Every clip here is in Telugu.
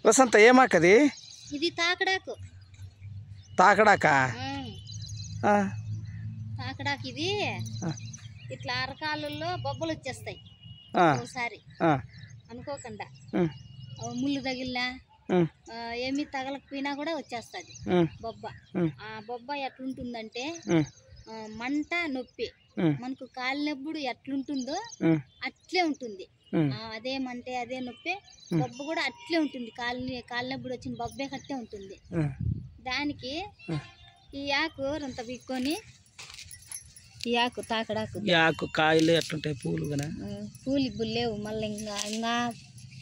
వసంత ఏమాకది? ఇది తాకడాకు. తాకడాకా? తాకడాకు ఇది ఇట్లా అరకాలలో బొబ్బలు వచ్చేస్తాయి ఒకసారి అనుకోకుండా. ముళ్ళు తగిలినా ఏమీ తగలకపోయినా కూడా వచ్చేస్తుంది బొబ్బ. ఆ బొబ్బ ఎట్లుంటుందంటే మంట నొప్పి మనకు కాలినప్పుడు ఎట్లుంటుందో అట్లే ఉంటుంది. అదే మంటే అదే నొప్పి బొబ్బ కూడా అట్లే ఉంటుంది. కాలినప్పుడు వచ్చిన బొబ్బే కట్టే ఉంటుంది. దానికి ఈ ఆకు అంత బిక్కొని ఈ ఆకు తాకడాకు ఆకు కాయలు ఎట్లుంటాయి? పూలు పూలు ఇప్పుడు లేవు. మళ్ళీ ఇంకా ఇంకా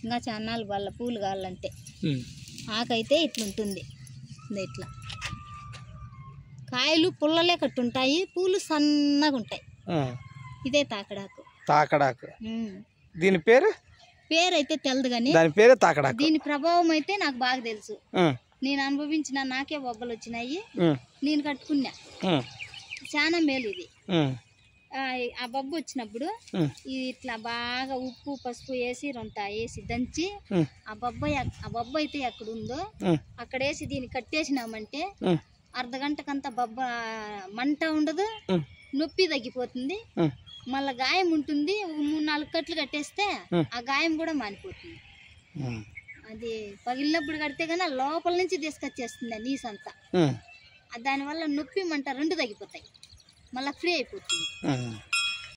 ఇంకా చాన్నాళ్ళు వాళ్ళ పూలు కావాలంటే ఆకైతే ఇట్లుంటుంది. ఇట్లా కాయలు పుల్లలే కట్టుంటాయి, పూలు సన్నగా ఉంటాయి. ఇదే తాకడాకు. తాకడాకు దీని పేరు? పేరైతే తెలదు కానీ దాని పేరే తాకడాకు. దీని ప్రభావం అయితే నాకు బాగా తెలుసు. నేను అనుభవించిన, నాకే బొబ్బలు వచ్చినాయి, నేను కట్టుకున్నా. చాలా మేలు ఇది. ఆ బొబ్బ వచ్చినప్పుడు ఇట్లా బాగా ఉప్పు పసుపు వేసి రొంత వేసి దంచి ఆ బొబ్బ అయితే ఎక్కడుందో అక్కడ వేసి దీన్ని కట్టేసినామంటే అర్ధగంటకంతా బొబ్బ మంట ఉండదు, నొప్పి తగ్గిపోతుంది. మళ్ళా గాయం ఉంటుంది. 3-4 కట్లు కట్టేస్తే ఆ గాయం కూడా మానిపోతుంది. అది పగిలినప్పుడు కడితే కన్నా లోపల నుంచి తీసుకొచ్చేస్తుంది ఆ నీసంతా. దానివల్ల నొప్పి మంట 2 తగ్గిపోతాయి, మళ్ళీ ఫ్రీ అయిపోతుంది.